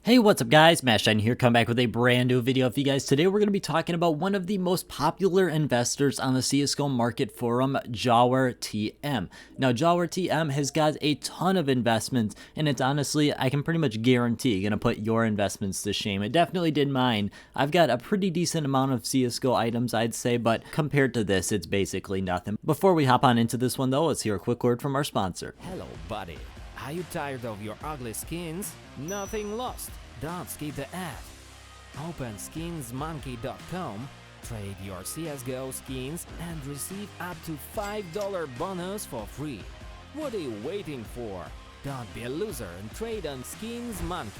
Hey, what's up guys, Mashine here, come back with a brand new video for you guys. Today we're going to be talking about one of the most popular investors on the CSGO market forum, JawarTM. Now JawarTM has got a ton of investments, and it's honestly, I can pretty much guarantee, going to put your investments to shame. It definitely did mine. I've got a pretty decent amount of CSGO items, I'd say, but compared to this, it's basically nothing. Before we hop on into this one though, let's hear a quick word from our sponsor. Hello buddy, are you tired of your ugly skins? Nothing lost. Don't skip the ad. Open skinsmonkey.com, trade your CSGO skins and receive up to $5 bonus for free. What are you waiting for? Don't be a loser and trade on Skins Monkey.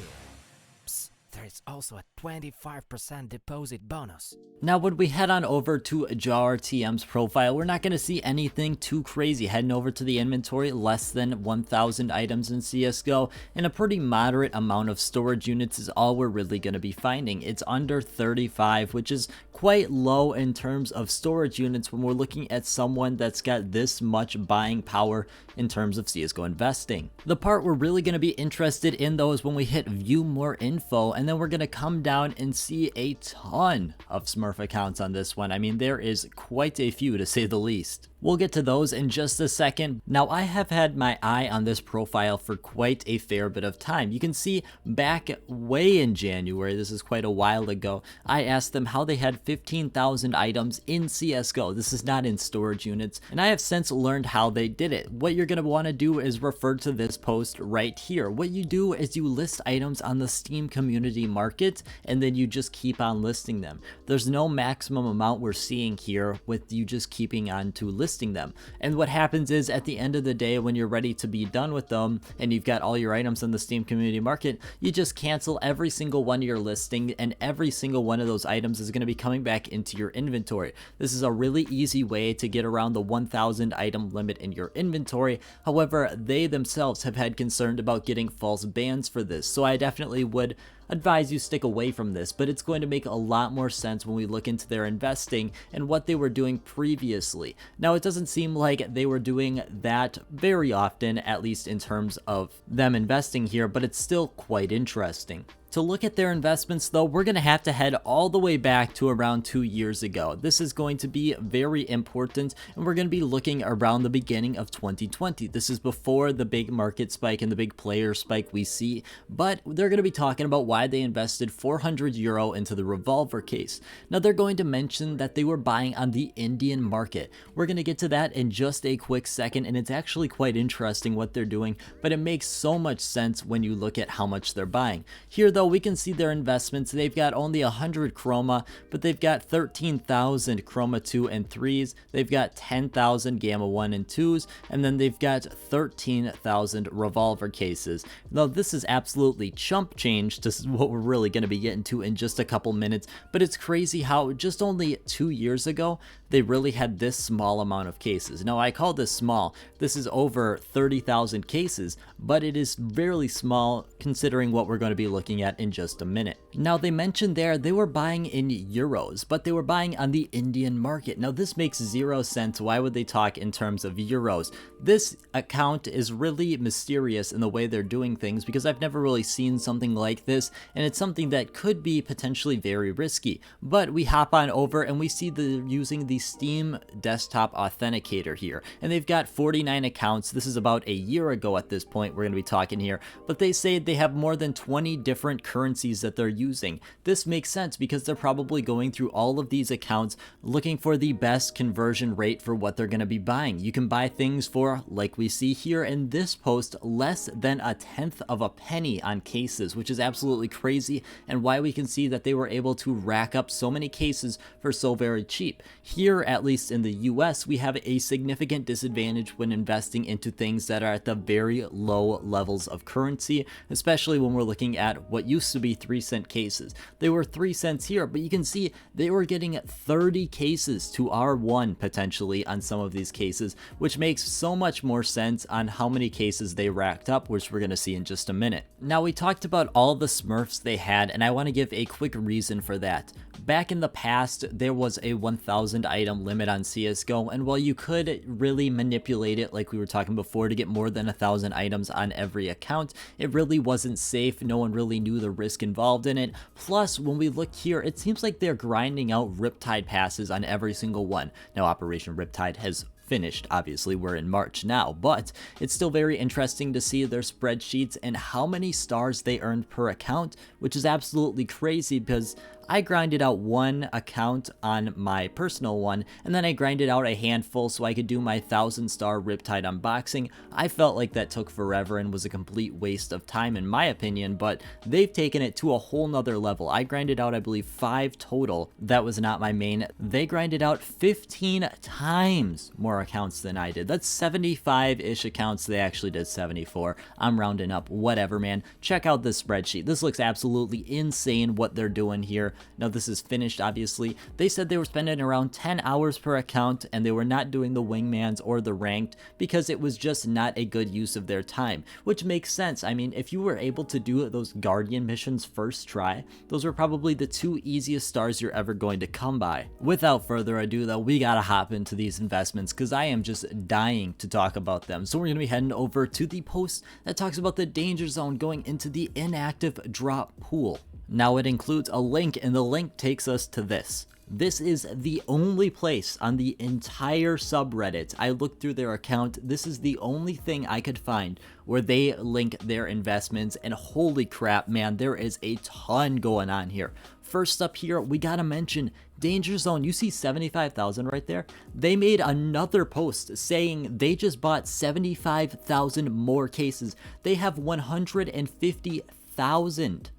Psst, there's also a 25% deposit bonus. Now when we head on over to JawarTM's profile, we're not going to see anything too crazy. Heading over to the inventory, less than 1,000 items in CSGO, and a pretty moderate amount of storage units is all we're really going to be finding. It's under 35, which is quite low in terms of storage units when we're looking at someone that's got this much buying power in terms of CSGO investing. The part we're really going to be interested in though is when we hit view more info, and then we're going to come down and see a ton of Smurf accounts on this one. I mean, there is quite a few to say the least. We'll get to those in just a second. Now, I have had my eye on this profile for quite a fair bit of time. You can see back way in January, this is quite a while ago, I asked them how they had 15,000 items in CSGO. This is not in storage units, and I have since learned how they did it. What you're going to want to do is refer to this post right here. What you do is you list items on the Steam community market, and then you just keep on listing them. There's no maximum amount we're seeing here with you just keeping on to listing them. And what happens is at the end of the day, when you're ready to be done with them and you've got all your items on the Steam community market, you just cancel every single one you're listing, and every single one of those items is going to be coming back into your inventory. This is a really easy way to get around the 1,000 item limit in your inventory. However, they themselves have had concern about getting false bans for this, so I definitely would advise you stick away from this, but it's going to make a lot more sense when we look into their investing and what they were doing previously. Now, it doesn't seem like they were doing that very often, at least in terms of them investing here, but it's still quite interesting. To look at their investments though, we're going to have to head all the way back to around 2 years ago. This is going to be very important, and we're going to be looking around the beginning of 2020. This is before the big market spike and the big player spike we see, but they're going to be talking about why they invested 400 euro into the revolver case. Now they're going to mention that they were buying on the Indian market. We're going to get to that in just a quick second, and it's actually quite interesting what they're doing, but it makes so much sense when you look at how much they're buying. Here though, we can see their investments. They've got only 100 chroma, but they've got 13,000 chroma 2 and 3s. They've got 10,000 gamma 1 and 2s, and then they've got 13,000 revolver cases. Now this is absolutely chump change to what we're really going to be getting to in just a couple minutes, but it's crazy how just only 2 years ago they really had this small amount of cases. Now I call this small. This is over 30,000 cases, but it is fairly small considering what we're going to be looking at in just a minute. Now they mentioned there they were buying in euros, but they were buying on the Indian market. Now this makes zero sense. Why would they talk in terms of euros? This account is really mysterious in the way they're doing things, because I've never really seen something like this, and it's something that could be potentially very risky. But we hop on over and we see they're using the Steam desktop authenticator here, and they've got 49 accounts. This is about a year ago at this point we're going to be talking here, but they say they have more than 20 different currencies that they're using. This makes sense because they're probably going through all of these accounts looking for the best conversion rate for what they're going to be buying. You can buy things for, like we see here in this post, less than a tenth of a penny on cases, which is absolutely crazy, and why we can see that they were able to rack up so many cases for so very cheap. Here, at least in the US, we have a significant disadvantage when investing into things that are at the very low levels of currency, especially when we're looking at what used to be 3-cent cases. They were 3 cents here, but you can see they were getting 30 cases to R1 potentially on some of these cases, which makes so much more sense on how many cases they racked up, which we're going to see in just a minute. Now we talked about all the Smurfs they had, and I want to give a quick reason for that. Back in the past, there was a 1,000 item limit on CSGO, and while you could really manipulate it like we were talking before to get more than 1,000 items on every account, it really wasn't safe. No one really knew the risk involved in it. Plus, when we look here, it seems like they're grinding out riptide passes on every single one. Now, Operation Riptide has finished. Obviously, we're in March now, but it's still very interesting to see their spreadsheets and how many stars they earned per account, which is absolutely crazy because I grinded out one account on my personal one, and then I grinded out a handful so I could do my 1,000-star Riptide unboxing. I felt like that took forever and was a complete waste of time in my opinion, but they've taken it to a whole nother level. I grinded out, I believe, 5 total. That was not my main. They grinded out 15 times more accounts than I did. That's 75-ish accounts. They actually did 74. I'm rounding up. Whatever, man. Check out this spreadsheet. This looks absolutely insane what they're doing here. Now, this is finished, obviously. They said they were spending around 10 hours per account, and they were not doing the wingmans or the ranked because it was just not a good use of their time, which makes sense. I mean, if you were able to do those Guardian missions first try, those were probably the 2 easiest stars you're ever going to come by. Without further ado, though, we gotta hop into these investments because I am just dying to talk about them. So we're gonna be heading over to the post that talks about the danger zone going into the inactive drop pool. Now, it includes a link, and the link takes us to this. This is the only place on the entire subreddit. I looked through their account. This is the only thing I could find where they link their investments, and holy crap, man, there is a ton going on here. First up here, we gotta mention Danger Zone. You see 75,000 right there? They made another post saying they just bought 75,000 more cases. They have 150,000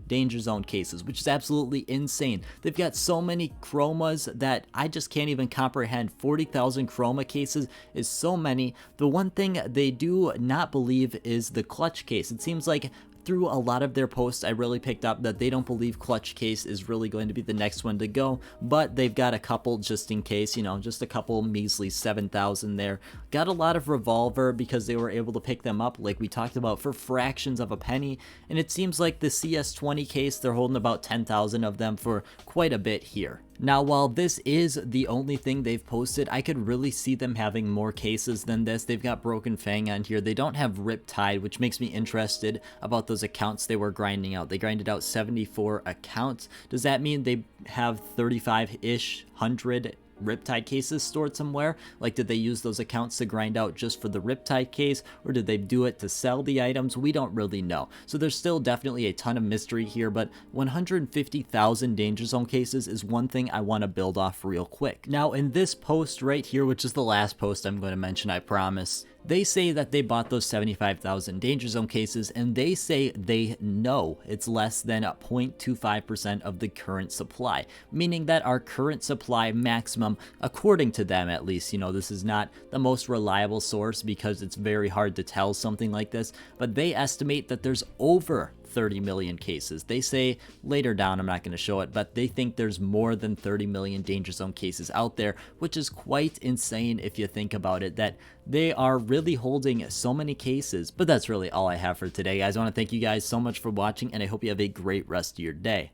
Danger Zone cases, which is absolutely insane. They've got so many chromas that I just can't even comprehend. 40,000 chroma cases is so many. The one thing they do not believe is the clutch case. It seems like through a lot of their posts, I really picked up that they don't believe clutch case is really going to be the next one to go, but they've got a couple just in case, you know, just a couple measly 7,000 there. Got a lot of revolver because they were able to pick them up, like we talked about, for fractions of a penny, and it seems like the CS20 case, they're holding about 10,000 of them for quite a bit here. Now, while this is the only thing they've posted, I could really see them having more cases than this. They've got Broken Fang on here. They don't have Riptide, which makes me interested about those accounts they were grinding out. They grinded out 74 accounts. Does that mean they have 35-ish hundred Riptide cases stored somewhere? Like, did they use those accounts to grind out just for the Riptide case, or did they do it to sell the items? We don't really know. So there's still definitely a ton of mystery here, but 150,000 Danger Zone cases is one thing I want to build off real quick. Now, in this post right here, which is the last post I'm going to mention, I promise, they say that they bought those 75,000 Danger Zone cases, and they say they know it's less than 0.25% of the current supply, meaning that our current supply maximum, according to them at least, you know, this is not the most reliable source because it's very hard to tell something like this, but they estimate that there's over 30 million cases. They say later down, I'm not going to show it, but they think there's more than 30 million Danger Zone cases out there, which is quite insane if you think about it, that they are really holding so many cases. But that's really all I have for today, guys. I want to thank you guys so much for watching, and I hope you have a great rest of your day.